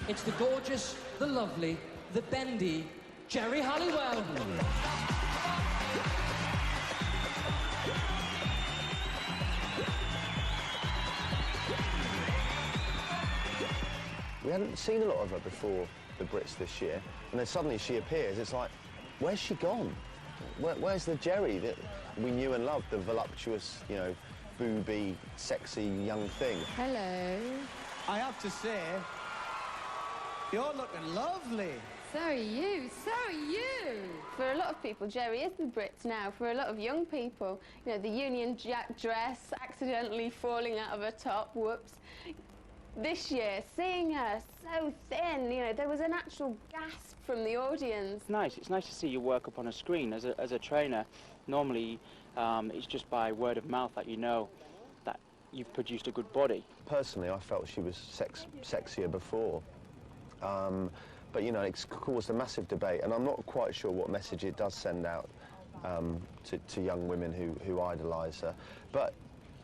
It's the gorgeous, the lovely, the bendy, Geri Halliwell. We hadn't seen a lot of her before the Brits this year, and then suddenly she appears. It's like, where's she gone? Where's the Geri that we knew and loved, the voluptuous, you know, booby, sexy young thing? Hello. I have to say, you're looking lovely. So are you, so are you. For a lot of people, Geri is the Brits now. For a lot of young people, you know, the Union Jack dress, accidentally falling out of her top, whoops. This year, seeing her so thin, you know, there was an actual gasp from the audience. It's nice to see your work up on a screen. As a trainer, normally it's just by word of mouth that you know that you've produced a good body. Personally, I felt she was sexier before. But, you know, it's caused a massive debate, and I'm not quite sure what message it does send out to young women who idolise her. But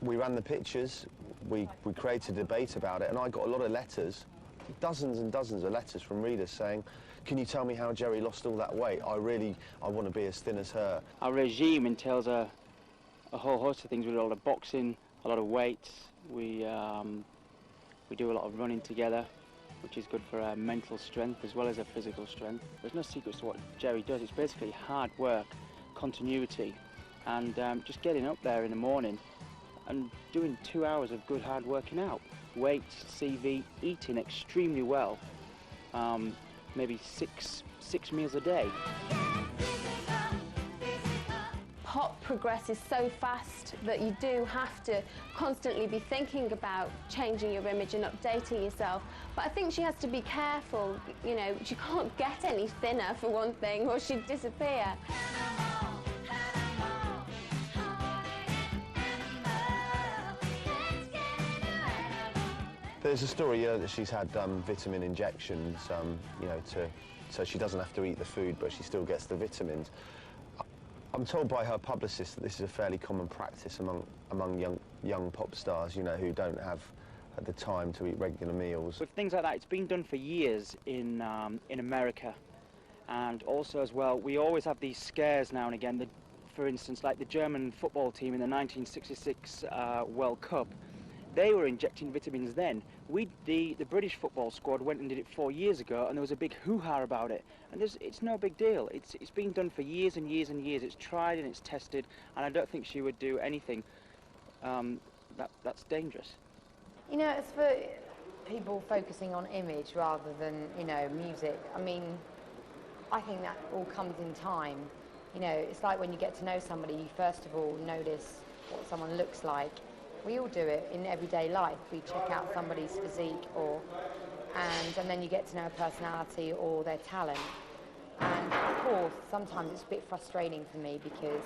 we ran the pictures, we created a debate about it, and I got a lot of letters, dozens and dozens of letters from readers saying, can you tell me how Geri lost all that weight? I want to be as thin as her. Our regime entails a whole host of things. We do a lot of boxing, a lot of weights. We do a lot of running together, which is good for our mental strength as well as our physical strength. There's no secrets to what Geri does. It's basically hard work, continuity, and just getting up there in the morning and doing 2 hours of good hard working out. Weights, CV, eating extremely well, maybe six meals a day. Pop progresses so fast that you do have to constantly be thinking about changing your image and updating yourself. But I think she has to be careful, you know, she can't get any thinner for one thing or she'd disappear. There's a story that she's had vitamin injections, you know, so she doesn't have to eat the food, but she still gets the vitamins. I'm told by her publicist that this is a fairly common practice among young pop stars, you know, who don't have the time to eat regular meals. With things like that, it's been done for years in America, and also as well, we always have these scares now and again. For instance, like the German football team in the 1966 World Cup. They were injecting vitamins then. The British football squad went and did it 4 years ago, and there was a big hoo-ha about it. And it's no big deal. It's been done for years and years and years. It's tried and it's tested, and I don't think she would do anything that's dangerous. You know, it's for people focusing on image rather than, you know, music. I mean, I think that all comes in time. You know, it's like when you get to know somebody, you first of all notice what someone looks like. We all do it in everyday life. We check out somebody's physique and then you get to know a personality or their talent. And of course, sometimes it's a bit frustrating for me because,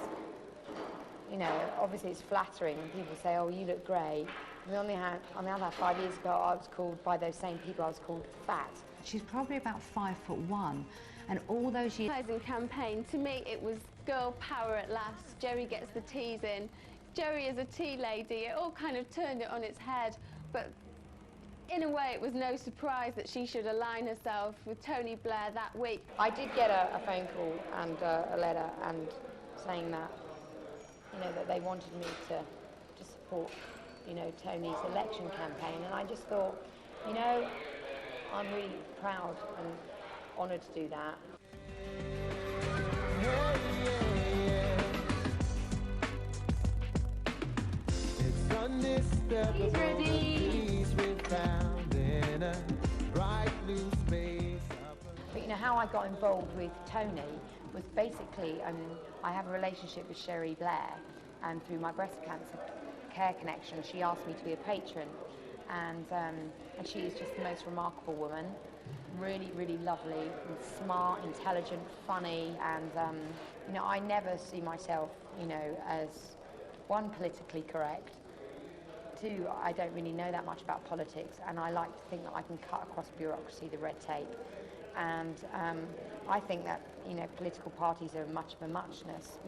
you know, obviously it's flattering when people say, oh, you look great. On the other hand, 5 years ago, I was called, by those same people, I was called fat. She's probably about 5'1", and all those years... Campaign, to me, it was girl power at last. Geri gets the teas in. Geri is a tea lady. It all kind of turned it on its head, but in a way it was no surprise that she should align herself with Tony Blair that week. I did get a phone call and a letter and saying that, you know, that they wanted me to support, you know, Tony's election campaign, and I just thought, you know, I'm really proud and honoured to do that. He's ready. But you know, how I got involved with Tony was basically, I have a relationship with Sherry Blair, and through my breast cancer care connection, she asked me to be a patron, and she is just the most remarkable woman, really, really lovely, and smart, intelligent, funny, and you know, I never see myself, you know, as one, politically correct. Two, I don't really know that much about politics, and I like to think that I can cut across bureaucracy, the red tape. And I think that, you know, political parties are much of a muchness,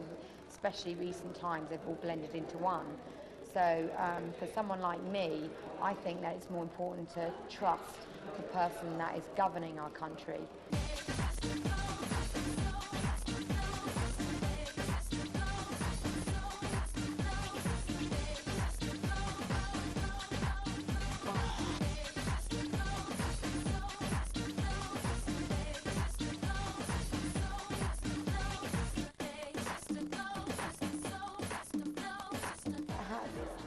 especially recent times, they've all blended into one. So for someone like me, I think that it's more important to trust the person that is governing our country.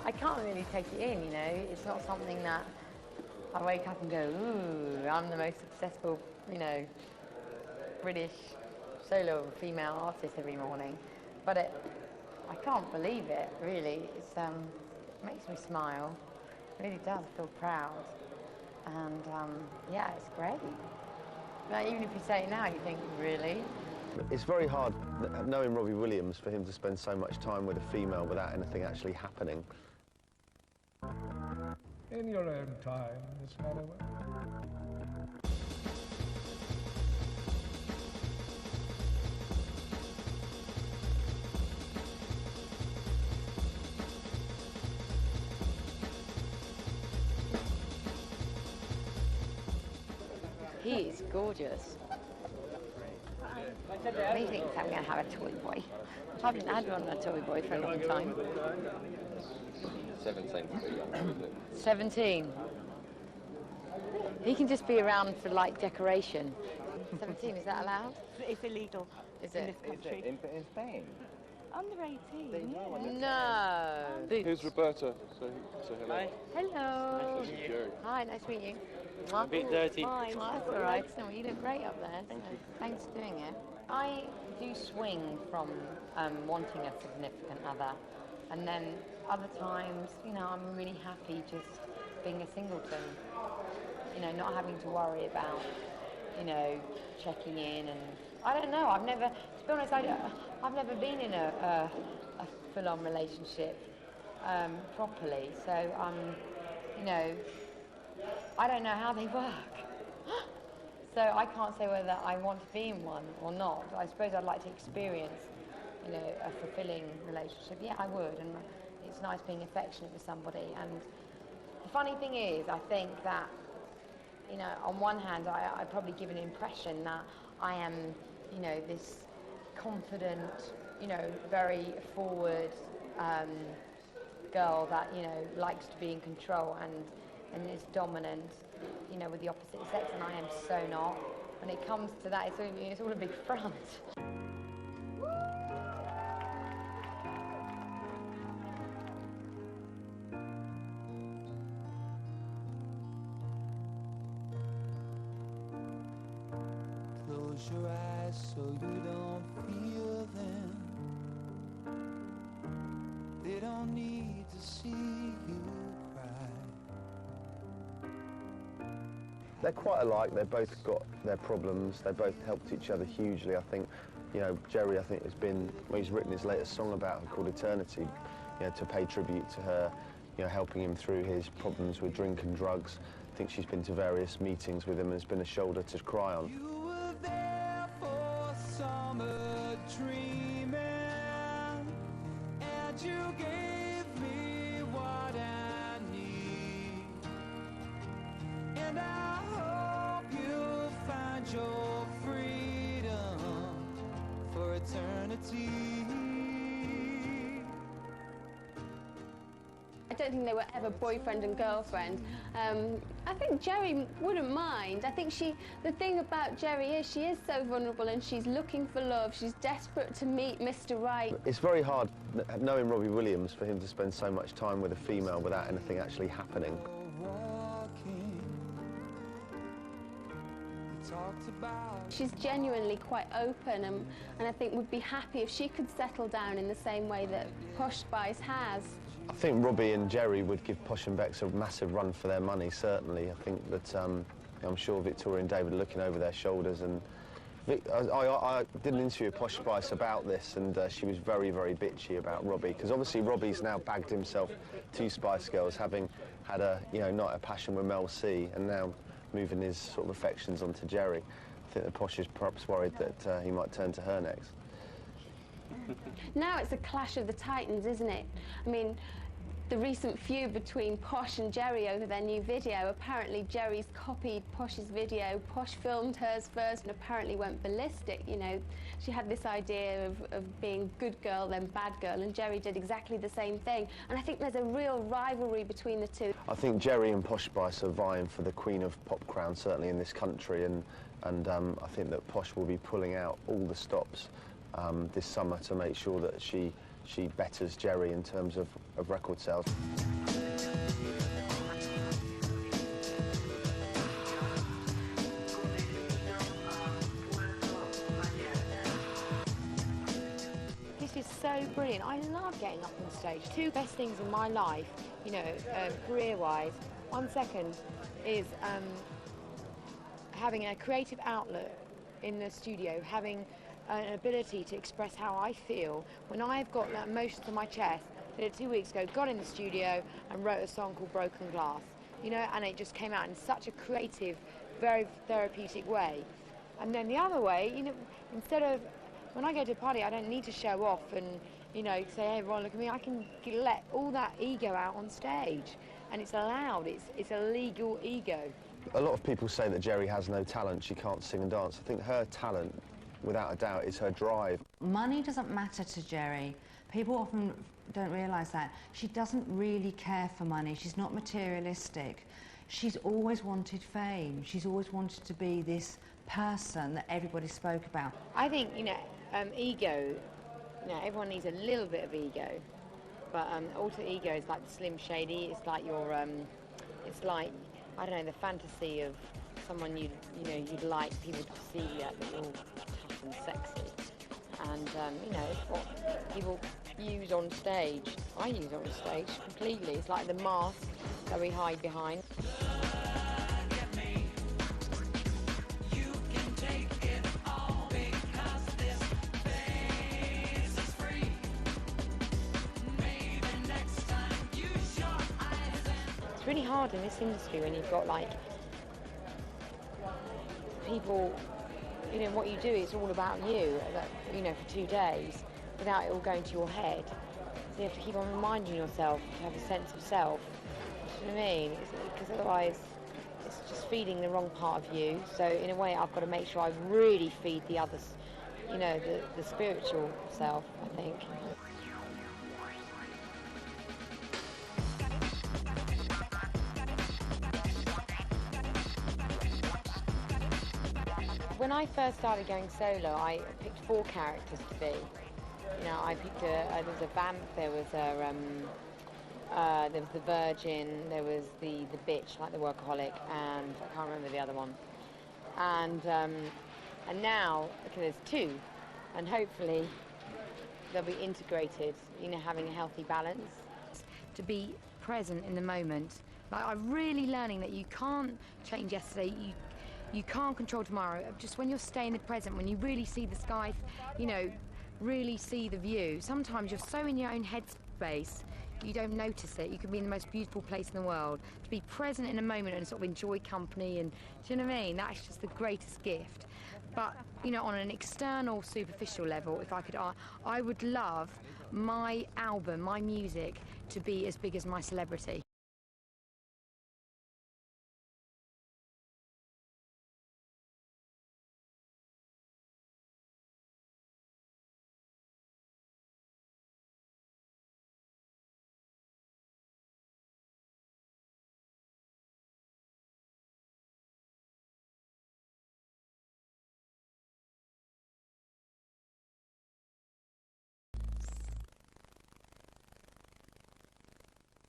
I can't really take it in, you know. It's not something that I wake up and go, ooh, I'm the most successful, you know, British solo female artist every morning. But I can't believe it, really. It makes me smile. It really does. I feel proud. And yeah, it's great. Like, even if you say it now, you think, really? It's very hard, knowing Robbie Williams, for him to spend so much time with a female without anything actually happening. In your own time, Miss Halliwell. He is gorgeous. He thinks I'm going to have a toy boy. I haven't had one a toy boy for a long time. 17. 17. He can just be around for like decoration. 17, is that allowed? It's illegal. Is in it? this country? In Spain? Under 18, yeah. No. Here's Roberta. Say hello. Hi. Hello. This is Geri. Hi, nice to meet you. A bit dirty. Hi. Oh, that's all right. No, you look great up there. Thank you. Thanks for doing it. I do swing from wanting a significant other, and then other times, you know, I'm really happy just being a singleton. You know, not having to worry about, you know, checking in, and I don't know. I've never, to be honest, I've never been in a full-on relationship properly. So you know, I don't know how they work. So I can't say whether I want to be in one or not. I suppose I'd like to experience, you know, a fulfilling relationship. Yeah, I would, and it's nice being affectionate with somebody. And the funny thing is, I think that, you know, on one hand, I probably give an impression that I am, you know, this confident, you know, very forward girl that, you know, likes to be in control and is dominant, you know, with the opposite sex, and I am so not. When it comes to that, it's all a big front. Close your eyes so you don't feel them. They don't need to see you cry. They're quite alike. They've both got their problems. They both helped each other hugely. I think, you know, Geri, I think, has been, well, he's written his latest song about her called Eternity, you know, to pay tribute to her, you know, helping him through his problems with drink and drugs. I think she's been to various meetings with him and has been a shoulder to cry on. You were there for summer dreaming, and you gave me what I need. And I hope you'll find your freedom for eternity. I don't think they were ever boyfriend and girlfriend. I think Geri wouldn't mind. I think the thing about Geri is she is so vulnerable and she's looking for love. She's desperate to meet Mr. Right. It's very hard, knowing Robbie Williams, for him to spend so much time with a female without anything actually happening. She's genuinely quite open and I think would be happy if she could settle down in the same way that Posh Spice has. I think Robbie and Geri would give Posh and Bex a massive run for their money, certainly. I think that, I'm sure Victoria and David are looking over their shoulders, and I did an interview with Posh Spice about this, and she was very, very bitchy about Robbie, because obviously Robbie's now bagged himself 2 Spice Girls, having had a, you know, night of passion with Mel C, and now moving his sort of affections onto Geri. I think that Posh is perhaps worried that he might turn to her next. Now it's a clash of the titans, isn't it? I mean, the recent feud between Posh and Geri over their new video. Apparently Geri's copied Posh's video, Posh filmed hers first and apparently went ballistic, you know. She had this idea of being good girl then bad girl, and Geri did exactly the same thing. And I think there's a real rivalry between the two. I think Geri and Posh Spice are vying for the Queen of Pop crown, certainly in this country, and I think that Posh will be pulling out all the stops this summer to make sure that she betters Geri in terms of record sales. This is so brilliant. I love getting up on stage. Two best things in my life, you know, career-wise. One second is having a creative outlet in the studio, having an ability to express how I feel when I've got that emotion to my chest. Did it 2 weeks ago, got in the studio and wrote a song called Broken Glass, you know, and it just came out in such a creative, very therapeutic way. And then the other way, you know, instead of, when I go to a party, I don't need to show off and, you know, say, hey, everyone, look at me. I can let all that ego out on stage, and it's allowed. It's a legal ego. A lot of people say that Geri has no talent, she can't sing and dance. I think her talent, without a doubt, is her drive. Money doesn't matter to Geri. People often don't realise that. She doesn't really care for money. She's not materialistic. She's always wanted fame. She's always wanted to be this person that everybody spoke about. I think, you know, ego, you know, everyone needs a little bit of ego, but alter ego is like the Slim Shady. It's like your, it's like, I don't know, the fantasy of someone you'd like people to see that you're tough and sexy. And, you know, it's what people use on stage. I use it on stage completely. It's like the mask that we hide behind. It's really hard in this industry when you've got, like, people, you know, what you do is all about you, you know, for 2 days, without it all going to your head. So you have to keep on reminding yourself to have a sense of self. Do you know what I mean? Because otherwise, it's just feeding the wrong part of you. So in a way, I've got to make sure I really feed the others, you know, the spiritual self, I think. When I first started going solo, I picked 4 characters to be. You know, I picked there was a vamp, there was the virgin, there was the bitch, like the workaholic, and I can't remember the other one. And now, okay, there's 2, and hopefully they'll be integrated. You know, having a healthy balance. To be present in the moment. Like, I'm really learning that you can't change yesterday. You can't control tomorrow. Just when you're staying in the present, when you really see the sky, you know, really see the view. Sometimes you're so in your own headspace, you don't notice it. You can be in the most beautiful place in the world. To be present in a moment and sort of enjoy company, and do you know what I mean? That's just the greatest gift. But, you know, on an external, superficial level, if I could, I would love my album, my music, to be as big as my celebrity.